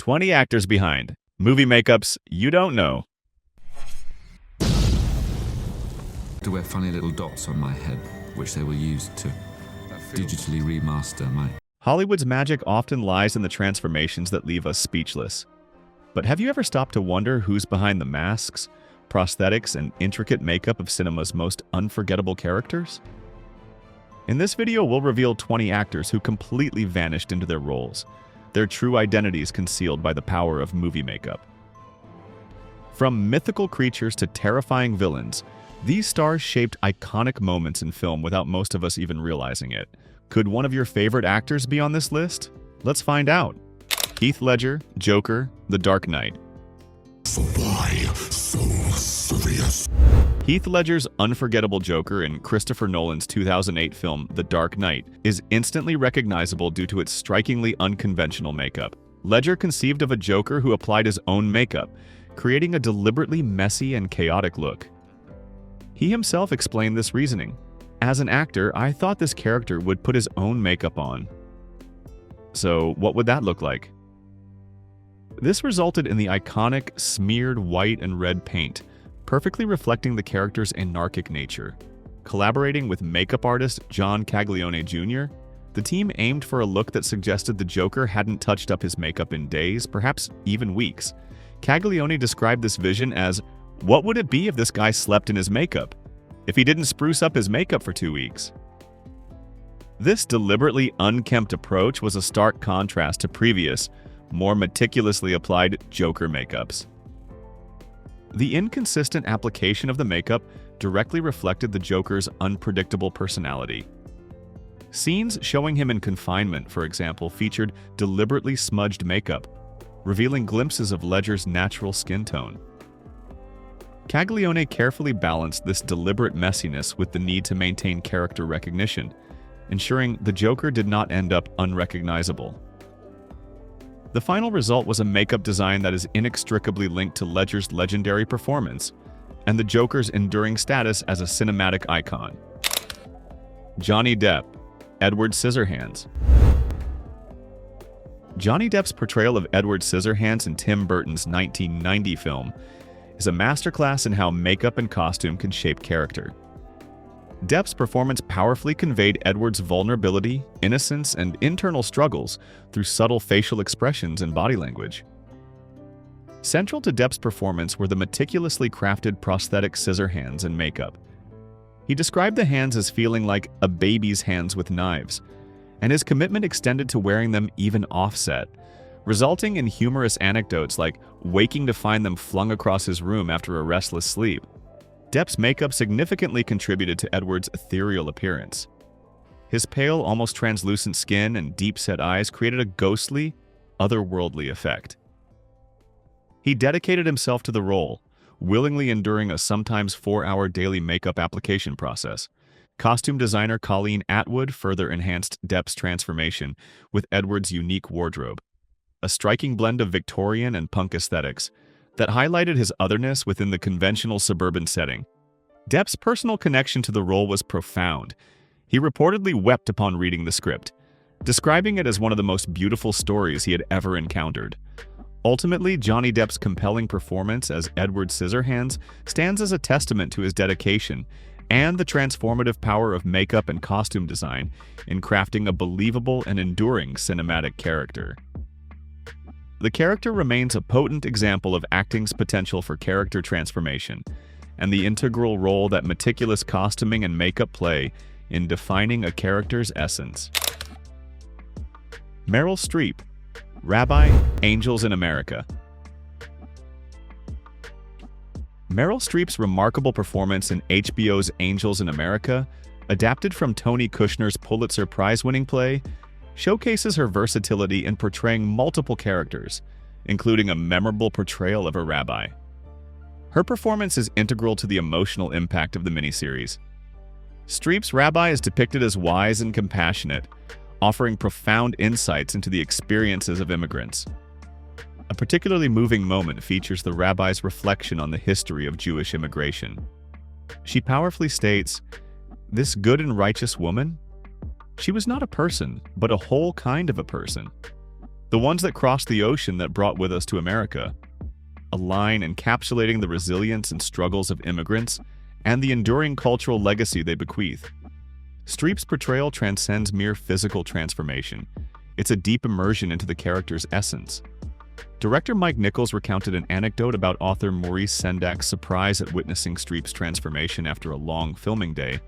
20 actors behind. Movie makeups you don't know. To wear funny little dots on my head, which they will use to digitally remaster my... Hollywood's magic often lies in the transformations that leave us speechless. But have you ever stopped to wonder who's behind the masks, prosthetics, and intricate makeup of cinema's most unforgettable characters? In this video, we'll reveal 20 actors who completely vanished into their roles, their true identities concealed by the power of movie makeup. From mythical creatures to terrifying villains, these stars shaped iconic moments in film without most of us even realizing it. Could one of your favorite actors be on this list? Let's find out. Heath Ledger, Joker, The Dark Knight. So why so serious? Heath Ledger's unforgettable Joker in Christopher Nolan's 2008 film The Dark Knight is instantly recognizable due to its strikingly unconventional makeup. Ledger conceived of a Joker who applied his own makeup, creating a deliberately messy and chaotic look. He himself explained this reasoning. As an actor, I thought this character would put his own makeup on. So what would that look like? This resulted in the iconic smeared white and red paint, perfectly reflecting the character's anarchic nature. Collaborating with makeup artist John Caglione Jr., the team aimed for a look that suggested the Joker hadn't touched up his makeup in days, perhaps even weeks. Caglione described this vision as, "What would it be if this guy slept in his makeup? If he didn't spruce up his makeup for 2 weeks?" This deliberately unkempt approach was a stark contrast to previous, more meticulously applied Joker makeups. The inconsistent application of the makeup directly reflected the Joker's unpredictable personality. Scenes showing him in confinement, for example, featured deliberately smudged makeup, revealing glimpses of Ledger's natural skin tone. Caglione carefully balanced this deliberate messiness with the need to maintain character recognition, ensuring the Joker did not end up unrecognizable. The final result was a makeup design that is inextricably linked to Ledger's legendary performance and the Joker's enduring status as a cinematic icon. Johnny Depp, Edward Scissorhands. Johnny Depp's portrayal of Edward Scissorhands in Tim Burton's 1990 film is a masterclass in how makeup and costume can shape character. Depp's performance powerfully conveyed Edward's vulnerability, innocence, and internal struggles through subtle facial expressions and body language. Central to Depp's performance were the meticulously crafted prosthetic scissor hands and makeup. He described the hands as feeling like a baby's hands with knives, and his commitment extended to wearing them even offset, resulting in humorous anecdotes like waking to find them flung across his room after a restless sleep. Depp's makeup significantly contributed to Edward's ethereal appearance. His pale, almost translucent skin and deep-set eyes created a ghostly, otherworldly effect. He dedicated himself to the role, willingly enduring a sometimes 4-hour daily makeup application process. Costume designer Colleen Atwood further enhanced Depp's transformation with Edward's unique wardrobe, a striking blend of Victorian and punk aesthetics that highlighted his otherness within the conventional suburban setting. Depp's personal connection to the role was profound. He reportedly wept upon reading the script, describing it as one of the most beautiful stories he had ever encountered. Ultimately, Johnny Depp's compelling performance as Edward Scissorhands stands as a testament to his dedication and the transformative power of makeup and costume design in crafting a believable and enduring cinematic character. The character remains a potent example of acting's potential for character transformation and the integral role that meticulous costuming and makeup play in defining a character's essence. Meryl Streep, Rabbi, Angels in America. Meryl Streep's remarkable performance in HBO's Angels in America, adapted from Tony Kushner's Pulitzer Prize-winning play, showcases her versatility in portraying multiple characters, including a memorable portrayal of a rabbi. Her performance is integral to the emotional impact of the miniseries. Streep's rabbi is depicted as wise and compassionate, offering profound insights into the experiences of immigrants. A particularly moving moment features the rabbi's reflection on the history of Jewish immigration. She powerfully states, "This good and righteous woman? She was not a person, but a whole kind of a person." the ones that crossed the ocean that brought with us to America. A line encapsulating the resilience and struggles of immigrants and the enduring cultural legacy they bequeath. Streep's portrayal transcends mere physical transformation. It's a deep immersion into the character's essence. Director Mike Nichols recounted an anecdote about author Maurice Sendak's surprise at witnessing Streep's transformation after a long filming day,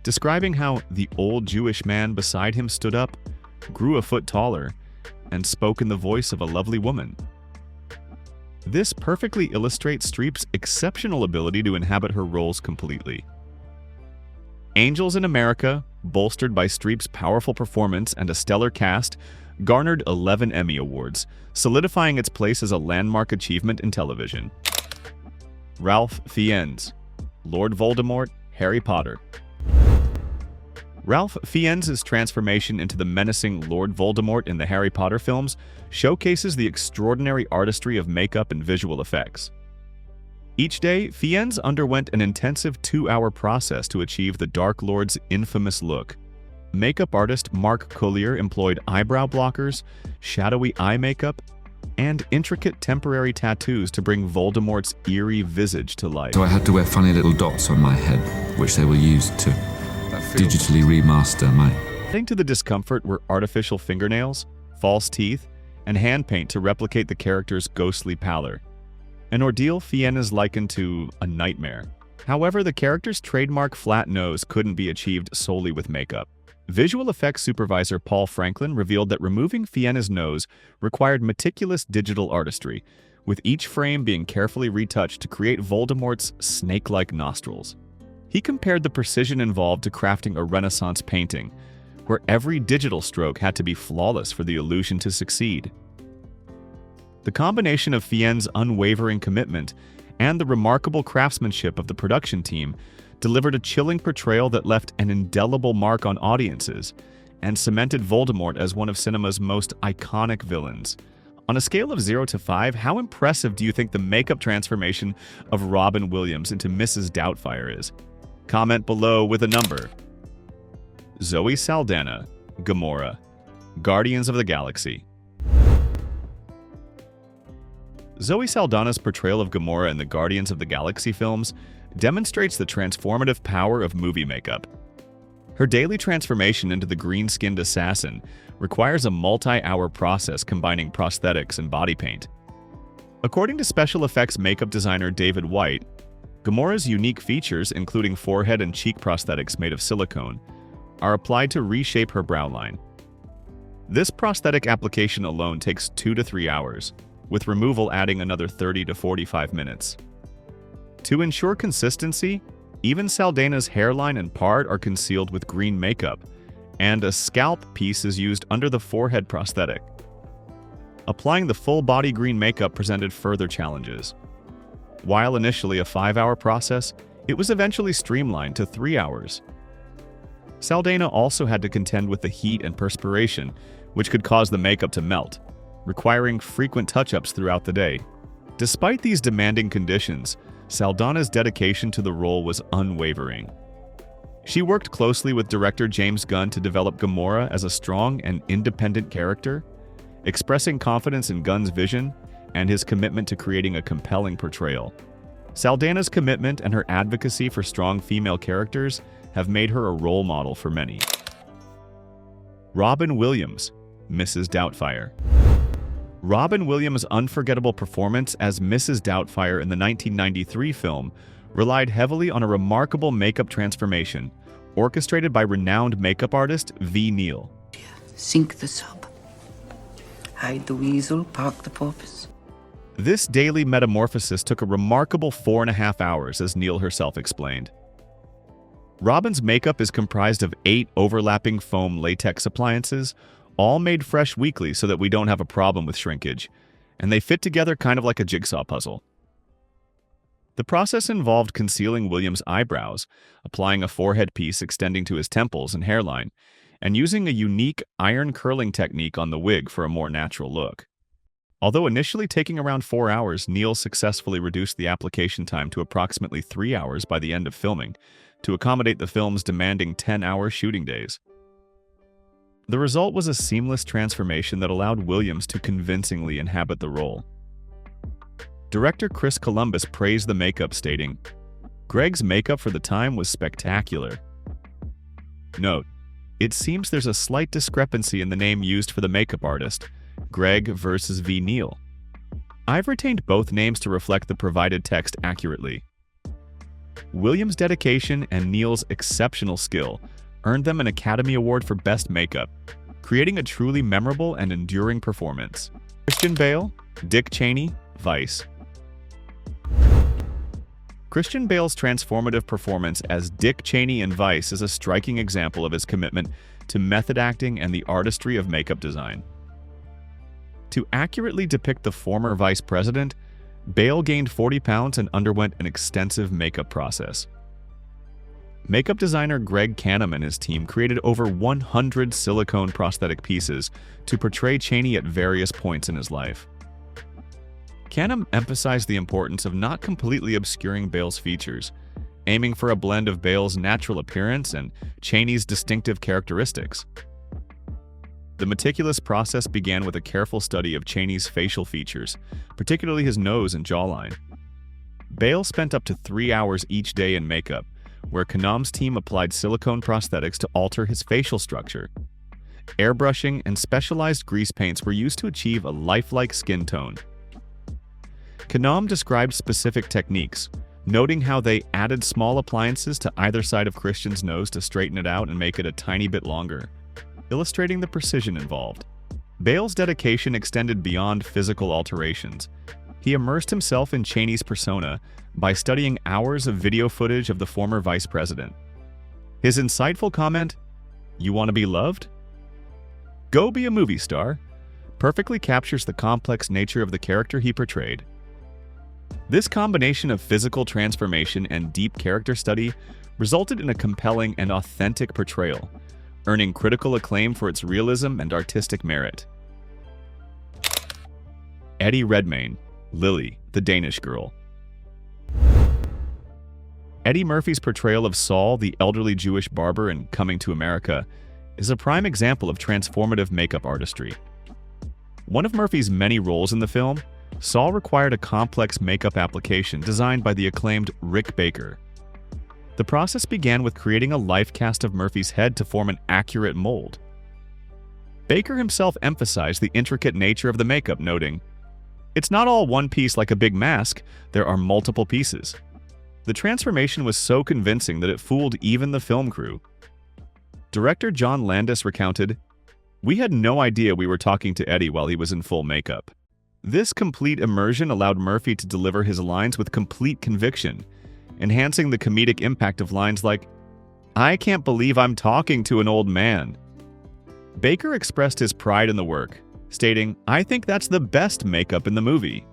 describing how the old Jewish man beside him stood up, grew a foot taller, and spoke in the voice of a lovely woman. This perfectly illustrates Streep's exceptional ability to inhabit her roles completely. Angels in America, bolstered by Streep's powerful performance and a stellar cast, garnered 11 Emmy Awards, solidifying its place as a landmark achievement in television. Ralph Fiennes, Lord Voldemort, Harry Potter. Ralph Fiennes' transformation into the menacing Lord Voldemort in the Harry Potter films showcases the extraordinary artistry of makeup and visual effects. Each day, Fiennes underwent an intensive 2-hour process to achieve the Dark Lord's infamous look. Makeup artist Mark Collier employed eyebrow blockers, shadowy eye makeup, and intricate temporary tattoos to bring Voldemort's eerie visage to life. So I had to wear funny little dots on my head, which they will use to digitally remaster my... Adding to the discomfort were artificial fingernails, false teeth, and hand paint to replicate the character's ghostly pallor. An ordeal Fiennes likened to a nightmare. However, the character's trademark flat nose couldn't be achieved solely with makeup. Visual effects supervisor Paul Franklin revealed that removing Fiennes' nose required meticulous digital artistry, with each frame being carefully retouched to create Voldemort's snake-like nostrils. He compared the precision involved to crafting a Renaissance painting, where every digital stroke had to be flawless for the illusion to succeed. The combination of Fiennes' unwavering commitment and the remarkable craftsmanship of the production team delivered a chilling portrayal that left an indelible mark on audiences and cemented Voldemort as one of cinema's most iconic villains. On a scale of 0 to 5, how impressive do you think the makeup transformation of Robin Williams into Mrs. Doubtfire is? Comment below with a number. Zoe Saldana, Gamora, Guardians of the Galaxy. Zoe Saldana's portrayal of Gamora in the Guardians of the Galaxy films demonstrates the transformative power of movie makeup. Her daily transformation into the green-skinned assassin requires a multi-hour process combining prosthetics and body paint. According to special effects makeup designer David White, Gamora's unique features, including forehead and cheek prosthetics made of silicone, are applied to reshape her brow line. This prosthetic application alone takes 2 to 3 hours, with removal adding another 30 to 45 minutes. To ensure consistency, even Saldana's hairline and part are concealed with green makeup, and a scalp piece is used under the forehead prosthetic. Applying the full-body green makeup presented further challenges. While initially a 5-hour process, it was eventually streamlined to 3 hours. Saldana also had to contend with the heat and perspiration, which could cause the makeup to melt, requiring frequent touch-ups throughout the day. Despite these demanding conditions, Saldana's dedication to the role was unwavering. She worked closely with director James Gunn to develop Gamora as a strong and independent character, expressing confidence in Gunn's vision and his commitment to creating a compelling portrayal. Saldana's commitment and her advocacy for strong female characters have made her a role model for many. Robin Williams, Mrs. Doubtfire. Robin Williams' unforgettable performance as Mrs. Doubtfire in the 1993 film relied heavily on a remarkable makeup transformation, orchestrated by renowned makeup artist V. Neal. Sink the sub. Hide the weasel, park the porpoise. This daily metamorphosis took a remarkable 4.5 hours, as Neal herself explained. Robin's makeup is comprised of 8 overlapping foam latex appliances, all made fresh weekly so that we don't have a problem with shrinkage, and they fit together kind of like a jigsaw puzzle. The process involved concealing Williams' eyebrows, applying a forehead piece extending to his temples and hairline, and using a unique iron curling technique on the wig for a more natural look. Although initially taking around 4 hours, Neal successfully reduced the application time to approximately 3 hours by the end of filming, to accommodate the film's demanding 10-hour shooting days. The result was a seamless transformation that allowed Williams to convincingly inhabit the role. Director Chris Columbus praised the makeup, stating, "Greg's makeup for the time was spectacular." Note, it seems there's a slight discrepancy in the name used for the makeup artist, Greg versus V. Neal. I've retained both names to reflect the provided text accurately. Williams' dedication and Neal's exceptional skill earned them an Academy Award for Best Makeup, creating a truly memorable and enduring performance. Christian Bale, Dick Cheney, Vice. Christian Bale's transformative performance as Dick Cheney in Vice is a striking example of his commitment to method acting and the artistry of makeup design. To accurately depict the former vice president, Bale gained 40 pounds and underwent an extensive makeup process. Makeup designer Greg Canham and his team created over 100 silicone prosthetic pieces to portray Cheney at various points in his life. Canham emphasized the importance of not completely obscuring Bale's features, aiming for a blend of Bale's natural appearance and Cheney's distinctive characteristics. The meticulous process began with a careful study of Cheney's facial features, particularly his nose and jawline. Bale spent up to 3 hours each day in makeup, where Canham's team applied silicone prosthetics to alter his facial structure. Airbrushing and specialized grease paints were used to achieve a lifelike skin tone. Canham described specific techniques, noting how they added small appliances to either side of Christian's nose to straighten it out and make it a tiny bit longer, illustrating the precision involved. Bale's dedication extended beyond physical alterations. He immersed himself in Cheney's persona by studying hours of video footage of the former vice president. His insightful comment, "You want to be loved? Go be a movie star," perfectly captures the complex nature of the character he portrayed. This combination of physical transformation and deep character study resulted in a compelling and authentic portrayal, earning critical acclaim for its realism and artistic merit. Eddie Redmayne, Lily, the Danish Girl. Eddie Murphy's portrayal of Saul, the elderly Jewish barber in Coming to America, is a prime example of transformative makeup artistry. One of Murphy's many roles in the film, Saul required a complex makeup application designed by the acclaimed Rick Baker. The process began with creating a life cast of Murphy's head to form an accurate mold. Baker himself emphasized the intricate nature of the makeup, noting, "It's not all one piece like a big mask, there are multiple pieces." The transformation was so convincing that it fooled even the film crew. Director John Landis recounted, "We had no idea we were talking to Eddie while he was in full makeup." This complete immersion allowed Murphy to deliver his lines with complete conviction, enhancing the comedic impact of lines like, "I can't believe I'm talking to an old man." Baker expressed his pride in the work, stating, "I think that's the best makeup in the movie."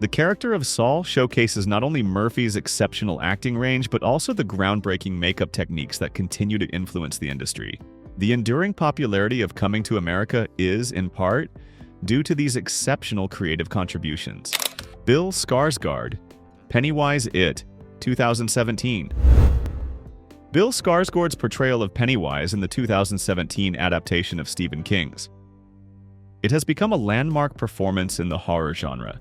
The character of Saul showcases not only Murphy's exceptional acting range, but also the groundbreaking makeup techniques that continue to influence the industry. The enduring popularity of Coming to America is, in part, due to these exceptional creative contributions. Bill Skarsgard, Pennywise, It, 2017. Bill Skarsgård's portrayal of Pennywise in the 2017 adaptation of Stephen King's. It has become a landmark performance in the horror genre.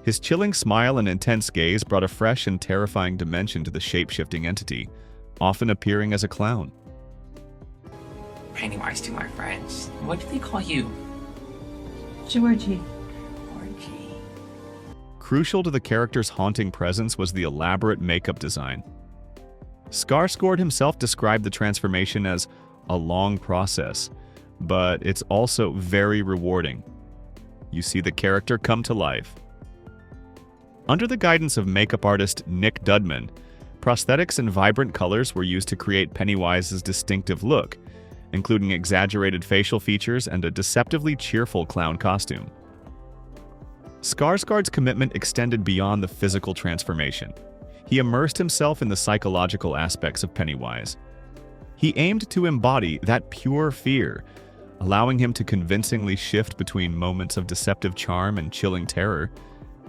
His chilling smile and intense gaze brought a fresh and terrifying dimension to the shape-shifting entity, often appearing as a clown. Pennywise to my friends. What do they call you? Georgie. Georgie. Crucial to the character's haunting presence was the elaborate makeup design. Skarsgård himself described the transformation as a long process, but it's also very rewarding. You see the character come to life. Under the guidance of makeup artist Nick Dudman, prosthetics and vibrant colors were used to create Pennywise's distinctive look, including exaggerated facial features and a deceptively cheerful clown costume. Skarsgård's commitment extended beyond the physical transformation. He immersed himself in the psychological aspects of Pennywise. He aimed to embody that pure fear, allowing him to convincingly shift between moments of deceptive charm and chilling terror,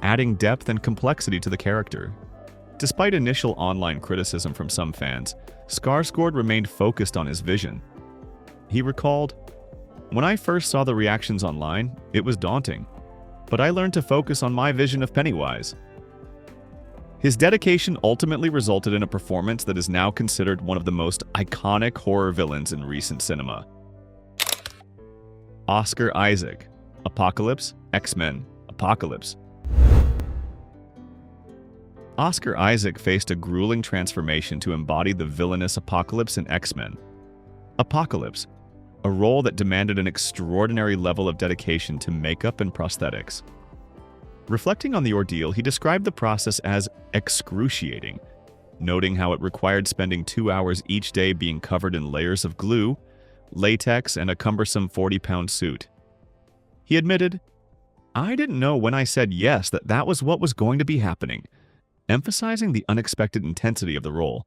adding depth and complexity to the character. Despite initial online criticism from some fans, Skarsgård remained focused on his vision. he recalled, "When I first saw the reactions online, it was daunting, but I learned to focus on my vision of Pennywise." His dedication ultimately resulted in a performance that is now considered one of the most iconic horror villains in recent cinema. Oscar Isaac, Apocalypse, X-Men, Apocalypse. Oscar Isaac faced a grueling transformation to embody the villainous Apocalypse in X-Men. Apocalypse, a role that demanded an extraordinary level of dedication to makeup and prosthetics. Reflecting on the ordeal, he described the process as excruciating, noting how it required spending 2 hours each day being covered in layers of glue, latex, and a cumbersome 40-pound suit. He admitted, "I didn't know when I said yes that that was what was going to be happening," emphasizing the unexpected intensity of the role.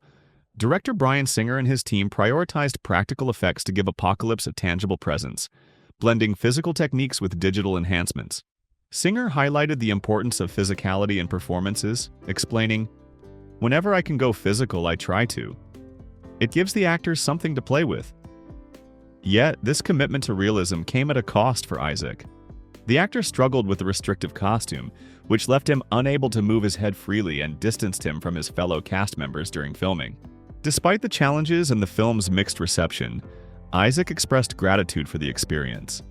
Director Bryan Singer and his team prioritized practical effects to give Apocalypse a tangible presence, blending physical techniques with digital enhancements. Singer highlighted the importance of physicality in performances, explaining, "Whenever I can go physical, I try to. It gives the actors something to play with." Yet, this commitment to realism came at a cost for Isaac. The actor struggled with the restrictive costume, which left him unable to move his head freely and distanced him from his fellow cast members during filming. Despite the challenges and the film's mixed reception, Isaac expressed gratitude for the experience.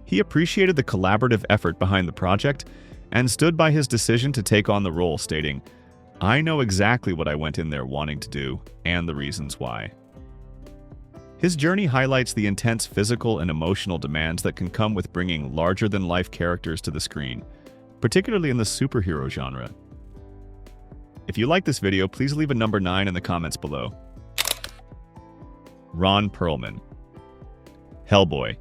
He appreciated the collaborative effort behind the project and stood by his decision to take on the role, stating, "I know exactly what I went in there wanting to do and the reasons why." His journey highlights the intense physical and emotional demands that can come with bringing larger-than-life characters to the screen, particularly in the superhero genre. If you like this video, please leave a number 9 in the comments below. Ron Perlman, Hellboy.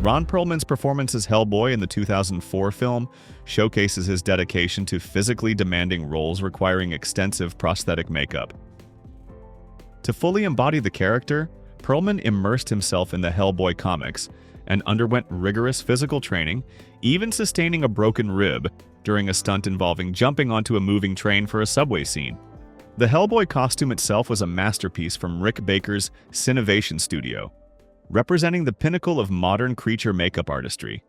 Ron Perlman's performance as Hellboy in the 2004 film showcases his dedication to physically demanding roles requiring extensive prosthetic makeup. To fully embody the character, Perlman immersed himself in the Hellboy comics and underwent rigorous physical training, even sustaining a broken rib during a stunt involving jumping onto a moving train for a subway scene. The Hellboy costume itself was a masterpiece from Rick Baker's Cinovation Studio, representing the pinnacle of modern creature makeup artistry.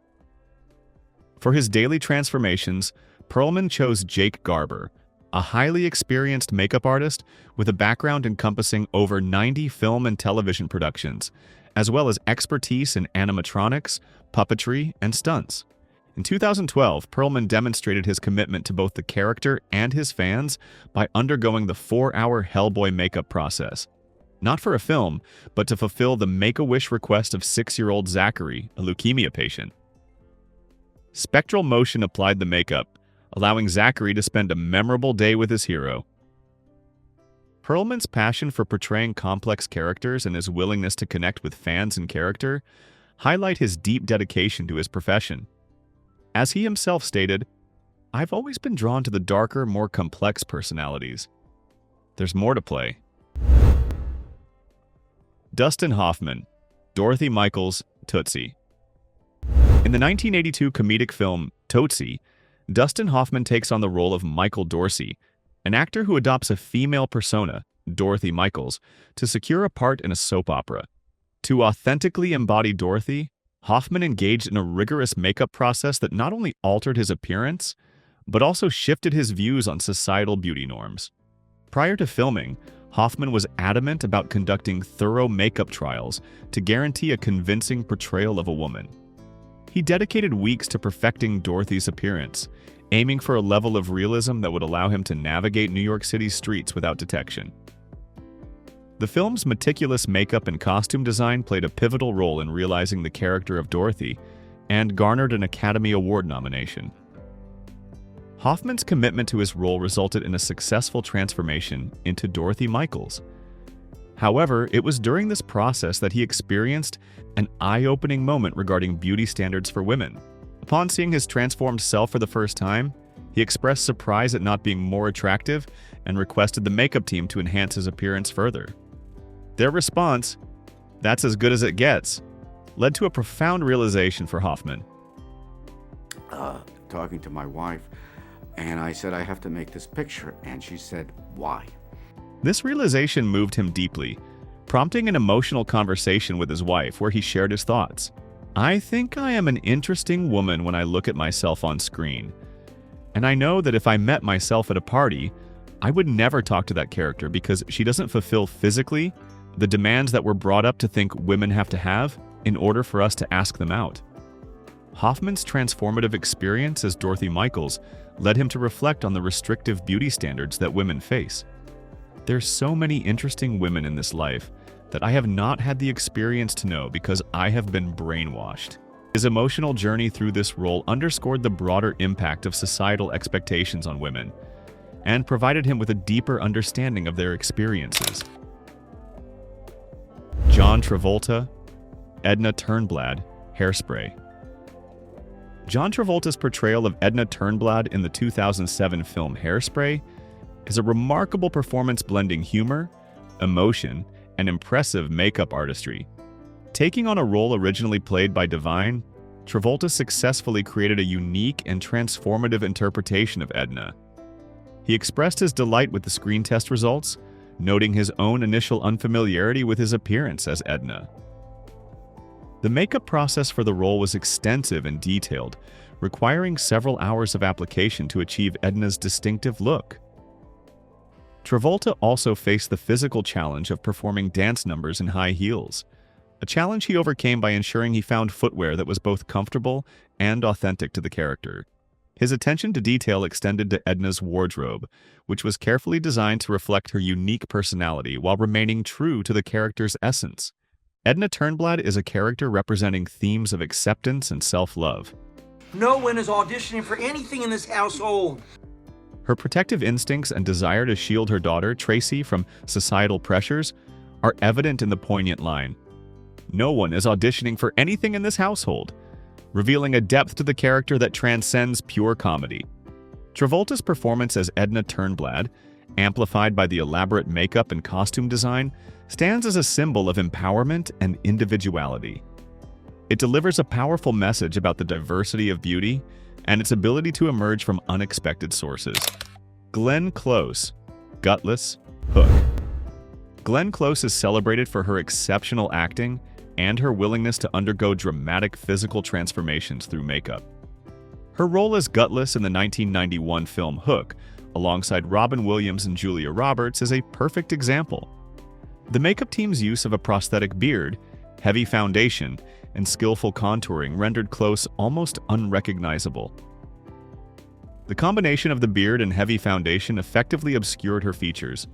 For his daily transformations, Perlman chose Jake Garber, a highly experienced makeup artist with a background encompassing over 90 film and television productions, as well as expertise in animatronics, puppetry, and stunts. In 2012, Perlman demonstrated his commitment to both the character and his fans by undergoing the 4-hour Hellboy makeup process. Not for a film, but to fulfill the Make-A-Wish request of 6-year-old Zachary, a leukemia patient. Spectral motion applied the makeup, allowing Zachary to spend a memorable day with his hero. Perlman's passion for portraying complex characters and his willingness to connect with fans and character highlight his deep dedication to his profession. As he himself stated, "I've always been drawn to the darker, more complex personalities. There's more to play." Dustin Hoffman, Dorothy Michaels, Tootsie. In the 1982 comedic film Tootsie, Dustin Hoffman takes on the role of Michael Dorsey, an actor who adopts a female persona, Dorothy Michaels, to secure a part in a soap opera. To authentically embody Dorothy, Hoffman engaged in a rigorous makeup process that not only altered his appearance, but also shifted his views on societal beauty norms. Prior to filming, Hoffman was adamant about conducting thorough makeup trials to guarantee a convincing portrayal of a woman. He dedicated weeks to perfecting Dorothy's appearance, aiming for a level of realism that would allow him to navigate New York City's streets without detection. The film's meticulous makeup and costume design played a pivotal role in realizing the character of Dorothy and garnered an Academy Award nomination. Hoffman's commitment to his role resulted in a successful transformation into Dorothy Michaels. However, it was during this process that he experienced an eye-opening moment regarding beauty standards for women. Upon seeing his transformed self for the first time, he expressed surprise at not being more attractive and requested the makeup team to enhance his appearance further. Their response, "That's as good as it gets," led to a profound realization for Hoffman. Talking to my wife, and I said, "I have to make this picture," and she said, "Why?" This realization moved him deeply, prompting an emotional conversation with his wife where he shared his thoughts. "I think I am an interesting woman when I look at myself on screen. And I know that if I met myself at a party, I would never talk to that character because she doesn't fulfill physically the demands that we're brought up to think women have to have in order for us to ask them out." Hoffman's transformative experience as Dorothy Michaels led him to reflect on the restrictive beauty standards that women face. "There's so many interesting women in this life that I have not had the experience to know because I have been brainwashed." His emotional journey through this role underscored the broader impact of societal expectations on women and provided him with a deeper understanding of their experiences. John Travolta, Edna Turnblad, Hairspray. John Travolta's portrayal of Edna Turnblad in the 2007 film Hairspray is a remarkable performance blending humor, emotion, and impressive makeup artistry. Taking on a role originally played by Divine, Travolta successfully created a unique and transformative interpretation of Edna. He expressed his delight with the screen test results, noting his own initial unfamiliarity with his appearance as Edna. The makeup process for the role was extensive and detailed, requiring several hours of application to achieve Edna's distinctive look. Travolta also faced the physical challenge of performing dance numbers in high heels, a challenge he overcame by ensuring he found footwear that was both comfortable and authentic to the character. His attention to detail extended to Edna's wardrobe, which was carefully designed to reflect her unique personality while remaining true to the character's essence. Edna Turnblad is a character representing themes of acceptance and self-love. No one is auditioning for anything in this household. Her protective instincts and desire to shield her daughter, Tracy, from societal pressures are evident in the poignant line, "No one is auditioning for anything in this household," revealing a depth to the character that transcends pure comedy. Travolta's performance as Edna Turnblad, amplified by the elaborate makeup and costume design, stands as a symbol of empowerment and individuality. It delivers a powerful message about the diversity of beauty and its ability to emerge from unexpected sources. Glenn Close, Gutless, Hook. Glenn Close is celebrated for her exceptional acting and her willingness to undergo dramatic physical transformations through makeup. Her role as Gutless in the 1991 film Hook, alongside Robin Williams and Julia Roberts, is a perfect example. The makeup team's use of a prosthetic beard, heavy foundation, and skillful contouring rendered Close almost unrecognizable. The combination of the beard and heavy foundation effectively obscured her features.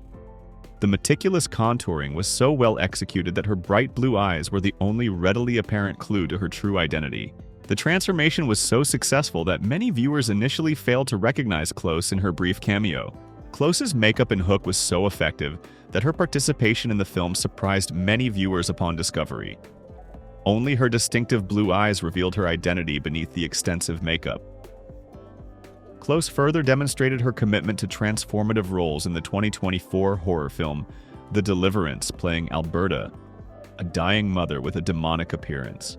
The meticulous contouring was so well executed that her bright blue eyes were the only readily apparent clue to her true identity. The transformation was so successful that many viewers initially failed to recognize Close in her brief cameo. Close's makeup in Hook was so effective that her participation in the film surprised many viewers upon discovery. Only her distinctive blue eyes revealed her identity beneath the extensive makeup. Close further demonstrated her commitment to transformative roles in the 2024 horror film The Deliverance, playing Alberta, a dying mother with a demonic appearance.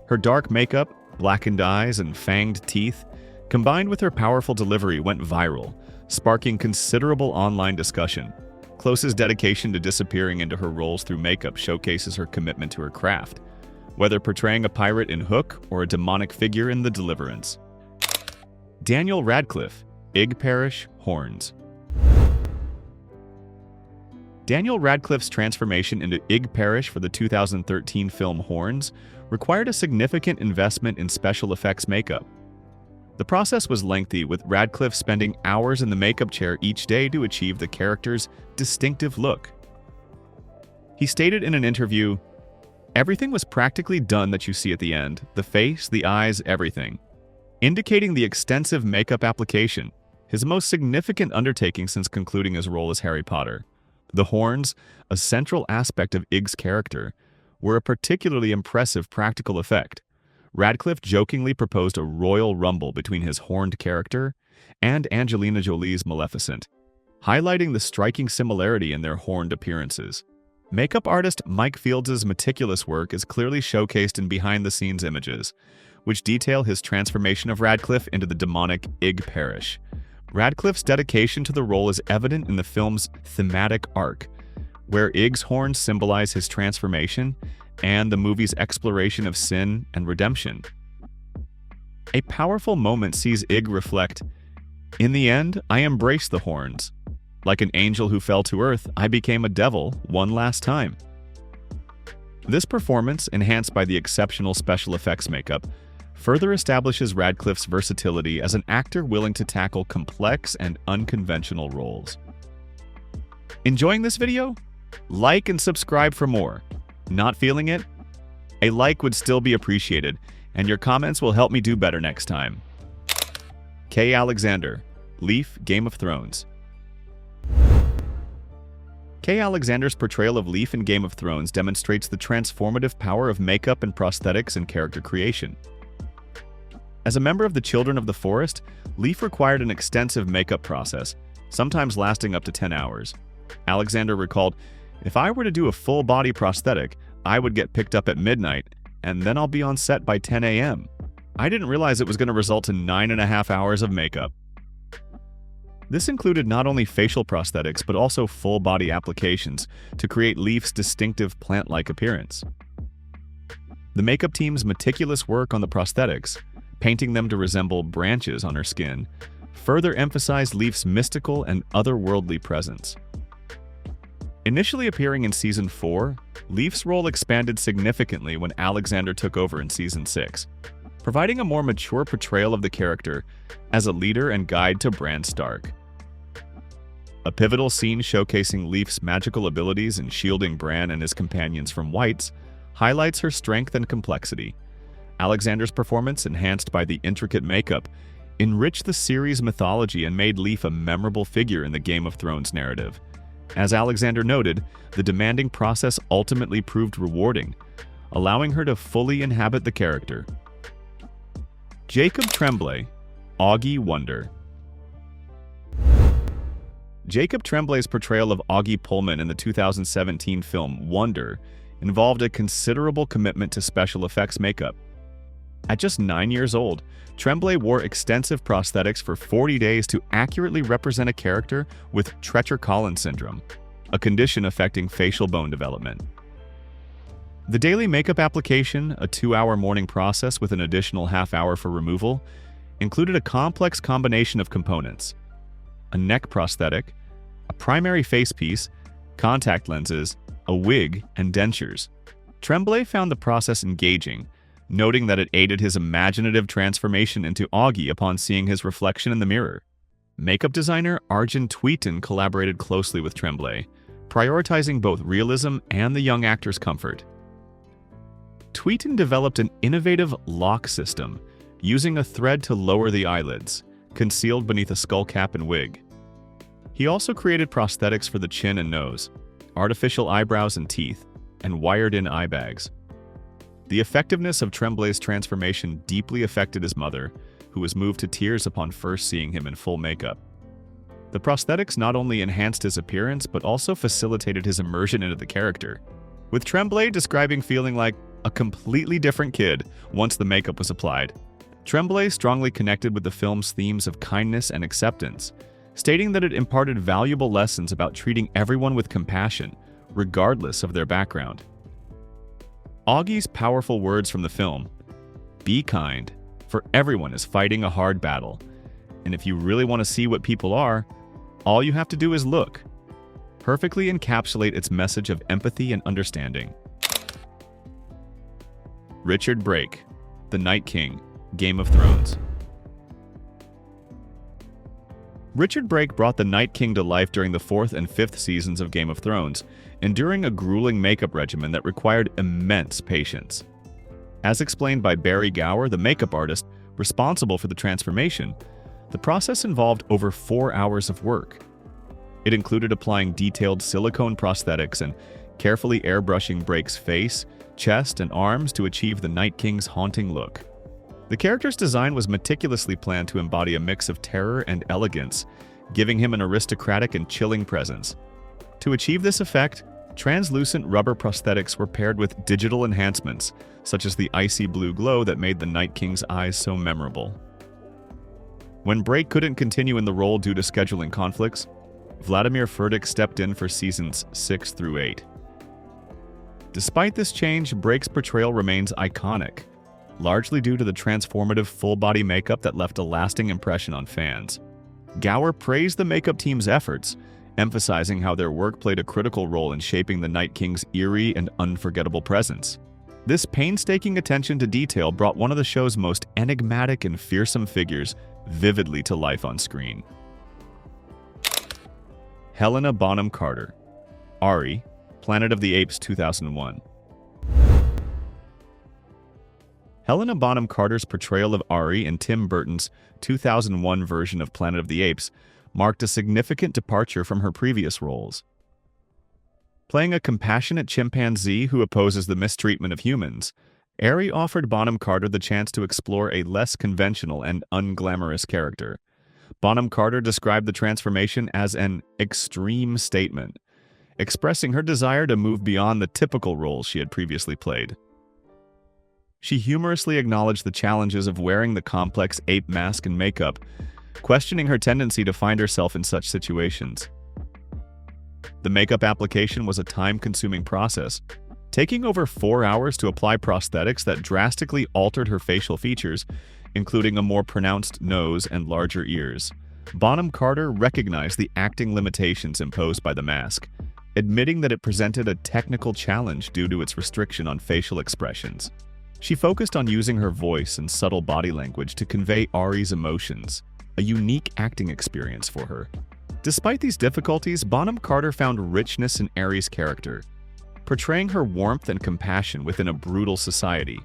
Her dark makeup, blackened eyes, and fanged teeth, combined with her powerful delivery, went viral, sparking considerable online discussion. Close's dedication to disappearing into her roles through makeup showcases her commitment to her craft, whether portraying a pirate in Hook or a demonic figure in The Deliverance. Daniel Radcliffe, Ig Parish, Horns. Daniel Radcliffe's transformation into Ig Parish for the 2013 film Horns required a significant investment in special effects makeup. The process was lengthy, with Radcliffe spending hours in the makeup chair each day to achieve the character's distinctive look. He stated in an interview, "Everything was practically done that you see at the end, the face, the eyes, everything," indicating the extensive makeup application, his most significant undertaking since concluding his role as Harry Potter. The horns, a central aspect of Ig's character, were a particularly impressive practical effect. Radcliffe jokingly proposed a royal rumble between his horned character and Angelina Jolie's Maleficent, highlighting the striking similarity in their horned appearances. Makeup artist Mike Fields' meticulous work is clearly showcased in behind-the-scenes images, which detail his transformation of Radcliffe into the demonic Ig Parish. Radcliffe's dedication to the role is evident in the film's thematic arc, where Ig's horns symbolize his transformation and the movie's exploration of sin and redemption. A powerful moment sees Ig reflect, "In the end, I embraced the horns. Like an angel who fell to earth, I became a devil one last time." This performance, enhanced by the exceptional special effects makeup, further establishes Radcliffe's versatility as an actor willing to tackle complex and unconventional roles. Enjoying this video? Like and subscribe for more. Not feeling it? A like would still be appreciated, and your comments will help me do better next time. K. Alexander, Leaf, Game of Thrones. K. Alexander's portrayal of Leaf in Game of Thrones demonstrates the transformative power of makeup and prosthetics in character creation. As a member of the Children of the Forest, Leaf required an extensive makeup process, sometimes lasting up to 10 hours. Alexander recalled, "If I were to do a full-body prosthetic, I would get picked up at midnight, and then I'll be on set by 10 a.m. I didn't realize it was going to result in 9.5 hours of makeup." This included not only facial prosthetics, but also full-body applications to create Leaf's distinctive plant-like appearance. The makeup team's meticulous work on the prosthetics, painting them to resemble branches on her skin, further emphasized Leaf's mystical and otherworldly presence. Initially appearing in Season 4, Leaf's role expanded significantly when Alexander took over in Season 6, providing a more mature portrayal of the character as a leader and guide to Bran Stark. A pivotal scene showcasing Leaf's magical abilities in shielding Bran and his companions from wights highlights her strength and complexity. Alexander's performance, enhanced by the intricate makeup, enriched the series' mythology and made Leaf a memorable figure in the Game of Thrones narrative. As Alexander noted, the demanding process ultimately proved rewarding, allowing her to fully inhabit the character. Jacob Tremblay, Augie Wonder. Jacob Tremblay's portrayal of Augie Perlman in the 2017 film Wonder involved a considerable commitment to special effects makeup. At just 9 years old, Tremblay wore extensive prosthetics for 40 days to accurately represent a character with Treacher-Collins syndrome, a condition affecting facial bone development. The daily makeup application, a 2-hour morning process with an additional half-hour for removal, included a complex combination of components: a neck prosthetic, a primary face piece, contact lenses, a wig, and dentures. Tremblay found the process engaging, noting that it aided his imaginative transformation into Augie upon seeing his reflection in the mirror. Makeup designer Arjun Tweeton collaborated closely with Tremblay, prioritizing both realism and the young actor's comfort. Tweeton developed an innovative lock system, using a thread to lower the eyelids, concealed beneath a skull cap and wig. He also created prosthetics for the chin and nose, artificial eyebrows and teeth, and wired-in eye bags. The effectiveness of Tremblay's transformation deeply affected his mother, who was moved to tears upon first seeing him in full makeup. The prosthetics not only enhanced his appearance, but also facilitated his immersion into the character, with Tremblay describing feeling like a completely different kid once the makeup was applied. Tremblay strongly connected with the film's themes of kindness and acceptance, stating that it imparted valuable lessons about treating everyone with compassion, regardless of their background. Augie's powerful words from the film, "Be kind, for everyone is fighting a hard battle, and if you really want to see what people are, all you have to do is look," perfectly encapsulate its message of empathy and understanding. Richard Brake, the Night King, Game of Thrones. Richard Brake brought the Night King to life during the 4th and 5th seasons of Game of Thrones, enduring a grueling makeup regimen that required immense patience. As explained by Barry Gower, the makeup artist responsible for the transformation, the process involved over 4 hours of work. It included applying detailed silicone prosthetics and carefully airbrushing Brake's face, chest, and arms to achieve the Night King's haunting look. The character's design was meticulously planned to embody a mix of terror and elegance, giving him an aristocratic and chilling presence. To achieve this effect, translucent rubber prosthetics were paired with digital enhancements, such as the icy blue glow that made the Night King's eyes so memorable. When Brake couldn't continue in the role due to scheduling conflicts, Vladimir Furtick stepped in for seasons 6 through 8. Despite this change, Brake's portrayal remains iconic, largely due to the transformative full-body makeup that left a lasting impression on fans. Gower praised the makeup team's efforts, emphasizing how their work played a critical role in shaping the Night King's eerie and unforgettable presence. This painstaking attention to detail brought one of the show's most enigmatic and fearsome figures vividly to life on screen. Helena Bonham Carter, Ari, Planet of the Apes 2001. Helena Bonham Carter's portrayal of Ari in Tim Burton's 2001 version of Planet of the Apes marked a significant departure from her previous roles. Playing a compassionate chimpanzee who opposes the mistreatment of humans, Ari offered Bonham Carter the chance to explore a less conventional and unglamorous character. Bonham Carter described the transformation as an extreme statement, expressing her desire to move beyond the typical roles she had previously played. She humorously acknowledged the challenges of wearing the complex ape mask and makeup, questioning her tendency to find herself in such situations. The makeup application was a time-consuming process, taking over 4 hours to apply prosthetics that drastically altered her facial features, including a more pronounced nose and larger ears. Bonham Carter recognized the acting limitations imposed by the mask, admitting that it presented a technical challenge due to its restriction on facial expressions. She focused on using her voice and subtle body language to convey Ari's emotions, a unique acting experience for her. Despite these difficulties, Bonham Carter found richness in Ari's character, portraying her warmth and compassion within a brutal society.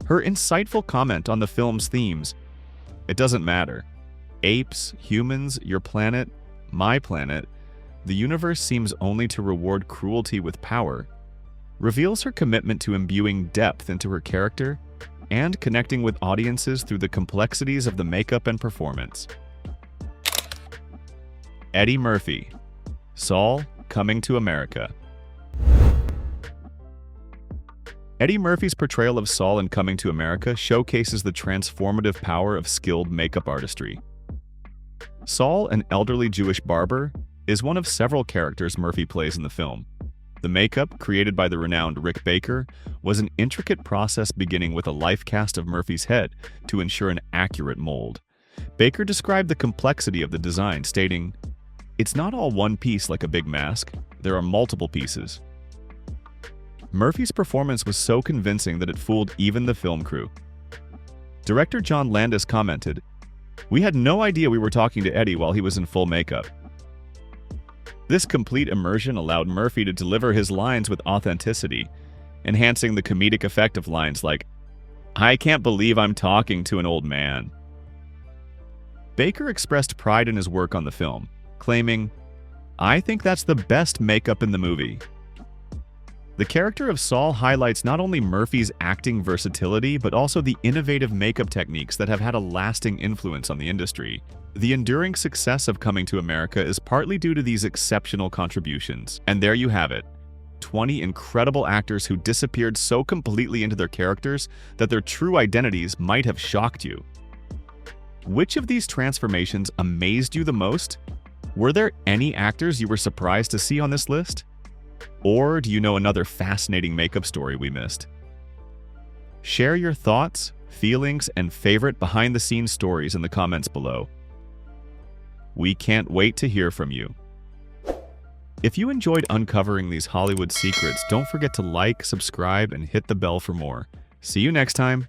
Her insightful comment on the film's themes, "It doesn't matter. Apes, humans, your planet, my planet, the universe seems only to reward cruelty with power," reveals her commitment to imbuing depth into her character and connecting with audiences through the complexities of the makeup and performance. Eddie Murphy, Saul, Coming to America. Eddie Murphy's portrayal of Saul in Coming to America showcases the transformative power of skilled makeup artistry. Saul, an elderly Jewish barber, is one of several characters Murphy plays in the film. The makeup, created by the renowned Rick Baker, was an intricate process beginning with a life cast of Murphy's head to ensure an accurate mold. Baker described the complexity of the design, stating, "It's not all one piece like a big mask. There are multiple pieces." Murphy's performance was so convincing that it fooled even the film crew. Director John Landis commented, "We had no idea we were talking to Eddie while he was in full makeup." This complete immersion allowed Murphy to deliver his lines with authenticity, enhancing the comedic effect of lines like, "I can't believe I'm talking to an old man." Baker expressed pride in his work on the film, claiming, "I think that's the best makeup in the movie." The character of Saul highlights not only Murphy's acting versatility, but also the innovative makeup techniques that have had a lasting influence on the industry. The enduring success of Coming to America is partly due to these exceptional contributions. And there you have it, 20 incredible actors who disappeared so completely into their characters that their true identities might have shocked you. Which of these transformations amazed you the most? Were there any actors you were surprised to see on this list? Or do you know another fascinating makeup story we missed? Share your thoughts, feelings, and favorite behind-the-scenes stories in the comments below. We can't wait to hear from you. If you enjoyed uncovering these Hollywood secrets, don't forget to like, subscribe, and hit the bell for more. See you next time.